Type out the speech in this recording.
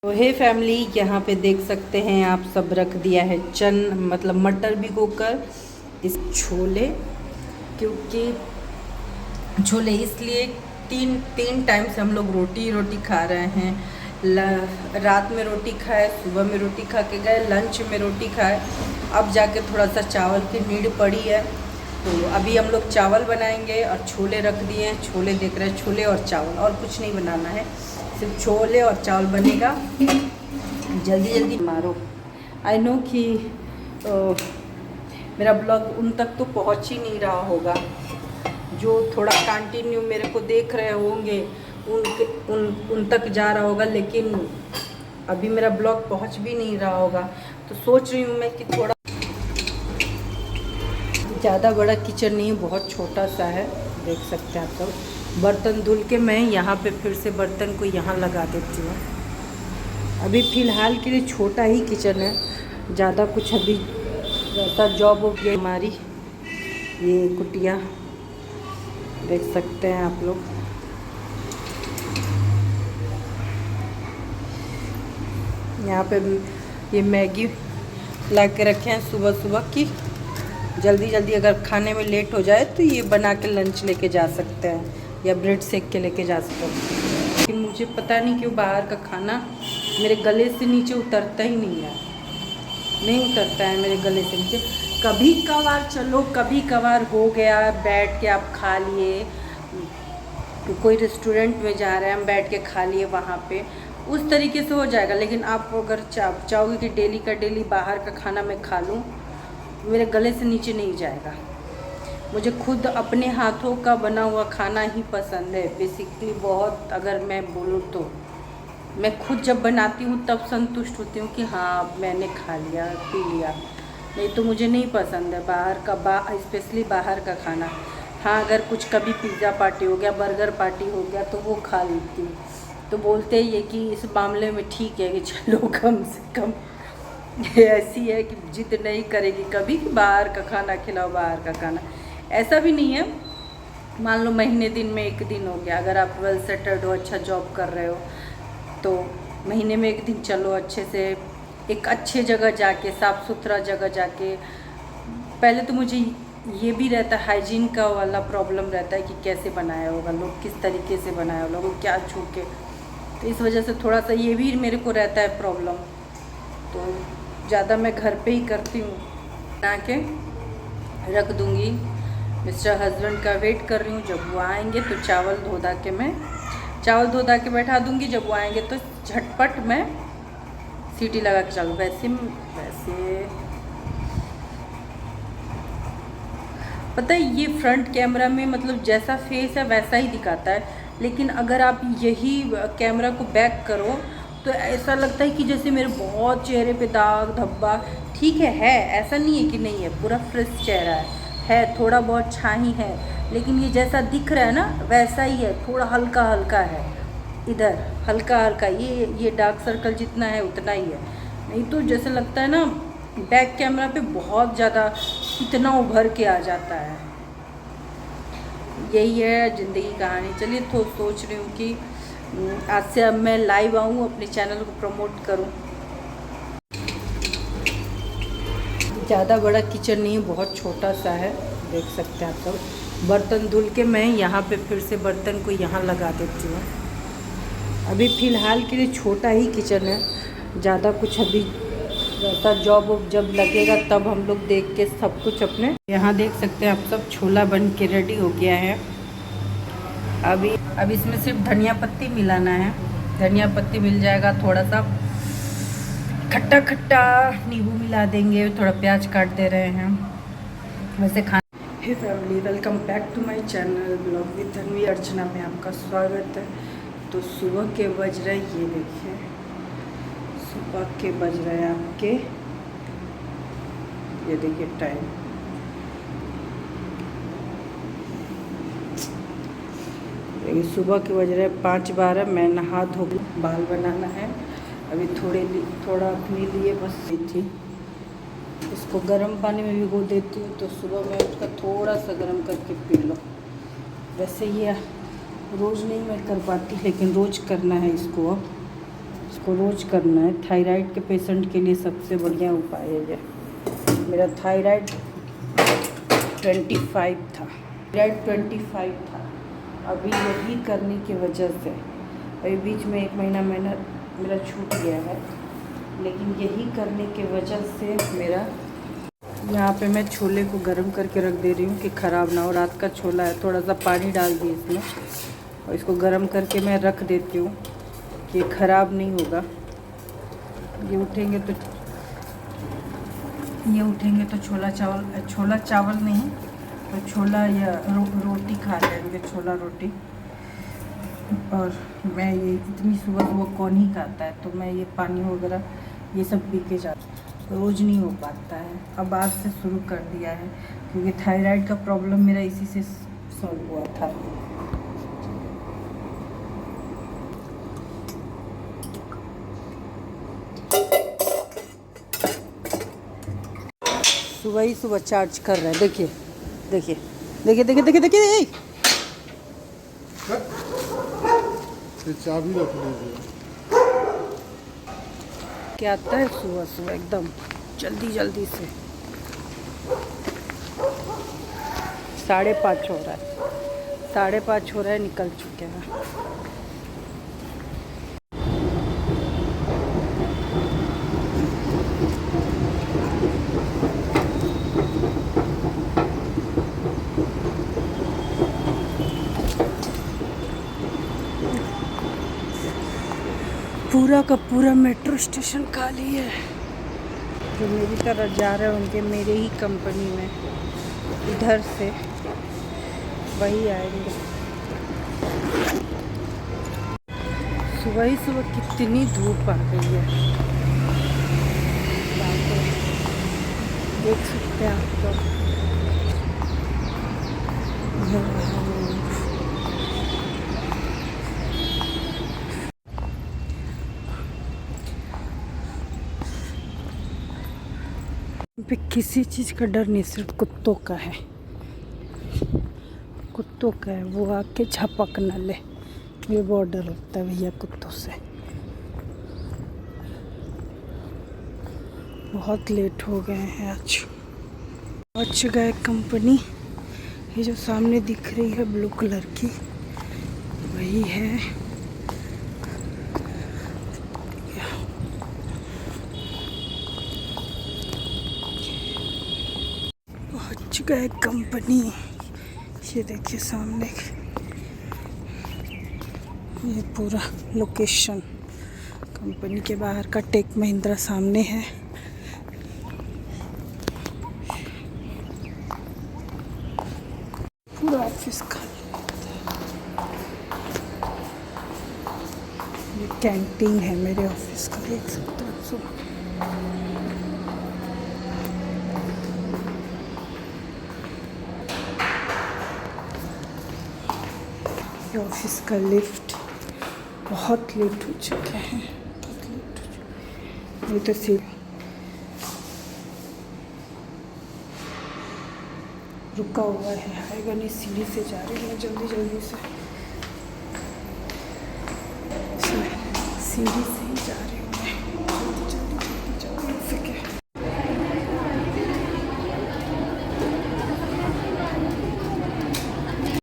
तो हे फैमिली, यहाँ पे देख सकते हैं आप सब रख दिया है मतलब मटर भिगोकर इस छोले, क्योंकि छोले इसलिए तीन तीन टाइम से हम लोग रोटी खा रहे हैं। रात में रोटी खाए, सुबह में रोटी खा के गए, लंच में रोटी खाए, अब जाके थोड़ा सा चावल की नीड पड़ी है। तो अभी हम लोग चावल बनाएंगे और छोले रख दिए हैं। छोले देख रहे हैं, छोले और चावल, और कुछ नहीं बनाना है, सिर्फ छोले और चावल बनेगा। जल्दी जल्दी मारो। आई नो कि मेरा ब्लॉग उन तक तो पहुंच ही नहीं रहा होगा। जो थोड़ा कंटिन्यू मेरे को देख रहे होंगे उन तक जा रहा होगा, लेकिन अभी मेरा ब्लॉग पहुंच भी नहीं रहा होगा। तो सोच रही हूँ मैं कि थोड़ा ज़्यादा बड़ा किचन नहीं है, बहुत छोटा सा है, देख सकते हैं आप सब। बर्तन धुल के मैं यहाँ पे फिर से बर्तन को यहाँ लगा देती हूँ। अभी फ़िलहाल के लिए छोटा ही किचन है, ज़्यादा कुछ अभी वैसा जॉब हो गया हमारी। ये कुटिया देख सकते हैं आप लोग। यहाँ पे ये मैगी ला के रखे हैं सुबह सुबह की, जल्दी जल्दी अगर खाने में लेट हो जाए तो ये बना के लंच लेके जा सकते हैं, या ब्रेड सेक के लेके जा सकते हैं। लेकिन मुझे पता नहीं क्यों बाहर का खाना मेरे गले से नीचे उतरता ही नहीं है, नहीं उतरता है मेरे गले से नीचे। कभी कभार चलो, कभी कभार हो गया, बैठ के आप खा लिए, कोई रेस्टोरेंट में जा रहे हैं हम, बैठ के खा लिए वहाँ पे, उस तरीके से हो जाएगा। लेकिन आप अगर चाहोगे कि डेली का डेली बाहर का खाना मैं खा लूँ, मेरे गले से नीचे नहीं जाएगा। मुझे खुद अपने हाथों का बना हुआ खाना ही पसंद है बेसिकली बहुत। अगर मैं बोलूँ तो मैं खुद जब बनाती हूँ तब संतुष्ट होती हूँ कि हाँ मैंने खा लिया, पी लिया। नहीं तो मुझे नहीं पसंद है बाहर का, स्पेशली बाहर का खाना। हाँ, अगर कुछ कभी पिज़्ज़ा पार्टी हो गया, बर्गर पार्टी हो गया तो वो खा लेती हूँ। तो बोलते ही है कि इस मामले में ठीक है कि चलो कम से कम ऐसी है कि जिद नहीं करेगी कभी कि बाहर का खाना खिलाओ, बाहर का खाना। ऐसा भी नहीं है, मान लो महीने दिन में एक दिन हो गया, अगर आप वेल सेटल्ड हो, अच्छा जॉब कर रहे हो, तो महीने में एक दिन चलो अच्छे से एक अच्छे जगह जाके, साफ़ सुथरा जगह जाके। पहले तो मुझे ये भी रहता है, हाइजीन का वाला प्रॉब्लम रहता है कि कैसे बनाया होगा लोग, किस तरीके से बनाया होगा, लोग क्या छू के। तो इस वजह से थोड़ा सा ये भी मेरे को रहता है प्रॉब्लम। तो ज़्यादा मैं घर पे ही करती हूँ, बना के रख दूँगी। मिस्टर हस्बैंड का वेट कर रही हूँ, जब वो आएंगे तो चावल धो धा के बैठा दूँगी। जब वो आएंगे तो झटपट मैं सीटी लगा के चालू। वैसे पता है, ये फ्रंट कैमरा में मतलब जैसा फेस है वैसा ही दिखाता है, लेकिन अगर आप यही कैमरा को बैक करो तो ऐसा लगता है कि जैसे मेरे बहुत चेहरे पे दाग धब्बा। ठीक है ऐसा नहीं है कि नहीं है, पूरा फ्रेश चेहरा है, थोड़ा बहुत छाई है, लेकिन ये जैसा दिख रहा है ना वैसा ही है, थोड़ा हल्का हल्का है, इधर हल्का हल्का, ये डार्क सर्कल जितना है उतना ही है। नहीं तो जैसे लगता है ना बैक कैमरा पे बहुत ज़्यादा इतना उभर के आ जाता है। यही है ज़िंदगी कहानी। चलिए, तो सोच रही हूँ कि आज से अब मैं लाइव आऊँ, अपने चैनल को प्रमोट करूँ। ज़्यादा बड़ा किचन नहीं है, बहुत छोटा सा है, देख सकते हैं आप सब। बर्तन धुल के मैं यहाँ पे फिर से बर्तन को यहाँ लगा देती हूँ। अभी फ़िलहाल के लिए छोटा ही किचन है, ज़्यादा कुछ अभी वैसा जॉब जब लगेगा तब हम लोग देख के सब कुछ अपने। यहाँ देख सकते हैं आप सब, छोला बन के रेडी हो गया है। अभी इसमें सिर्फ धनिया पत्ती मिलाना है, धनिया पत्ती मिल जाएगा, थोड़ा सा खट्टा खट्टा नींबू मिला देंगे, थोड़ा प्याज काट दे रहे हैं वैसे खाना। Hey family, welcome back to my channel blog with Tanvi Archana में आपका स्वागत है। तो सुबह के बज रहे, ये देखिए सुबह के बज रहे हैं आपके, ये देखिए टाइम, ये सुबह के बज रहे 5:12। मैं नहा धो बाल बनाना है, अभी थोड़ा अपने लिए बस थी। इसको गर्म पानी में भिगो देती हूँ तो सुबह में उसका थोड़ा सा गर्म करके पी लो। वैसे ये रोज़ नहीं मैं कर पाती, लेकिन रोज़ करना है इसको। अब इसको रोज़ करना है। थायराइड के पेशेंट के लिए सबसे बढ़िया उपाय है ये। मेरा थायराइड 25 था, थायराइड 25 था। अभी यही करने की वजह से अभी बीच में 1 महीना मेरा छूट गया है, लेकिन यही करने की वजह से मेरा यहाँ पे मैं छोले को गर्म करके रख दे रही हूँ कि ख़राब ना हो। रात का छोला है, थोड़ा सा पानी डाल दिए इसमें और इसको गर्म करके मैं रख देती हूँ कि ये ख़राब नहीं होगा। ये उठेंगे तो छोला चावल नहीं तो छोला या रोटी खा लेंगे, छोला रोटी। और मैं ये इतनी सुबह कौन ही खाता है, तो मैं ये पानी वगैरह ये सब पी के जाती हूँ। रोज़ नहीं हो पाता है, अब आज से शुरू कर दिया है क्योंकि थायराइड का प्रॉब्लम मेरा इसी से सॉल्व हुआ था। सुबह ही सुबह चार्ज कर रहा है। देखिए देखिए देखिए देखिए देखिए देखिए, चाबी रख लीजिए। क्या आता है सुबह सुबह एकदम जल्दी से। 5:30 हो रहा है, 5:30 हो रहा है, निकल चुके हैं। पूरा का पूरा मेट्रो स्टेशन खाली है। जो मेरी तरफ जा रहे हैं उनके मेरे ही कंपनी में इधर से वही आएंगे। सुबह ही सुबह कितनी धूप आ गई है, देख सकते हैं आप लोग। पे किसी चीज़ का डर नहीं, सिर्फ कुत्तों का है। कुत्तों का है, वो आके झपक न ले, ये बहुत डर लगता है भैया कुत्तों से। बहुत लेट हो गए हैं आज। पहुंच गए कंपनी। ये जो सामने दिख रही है ब्लू कलर की वही है। पहुंच गए कंपनी। ये देखिए सामने ये पूरा लोकेशन कंपनी के बाहर का। टेक महिंद्रा सामने है। पूरा ऑफिस खाली। ये कैंटीन है मेरे ऑफिस का, देख सकते हो सब। ये ऑफिस का लिफ्ट। बहुत लेट हो चुके हैं, बहुत लेट हो चुके। ये तो सीढ़ी रुका हुआ है, आएगा नहीं। सीढ़ी से जा रही है जल्दी से, सीढ़ी से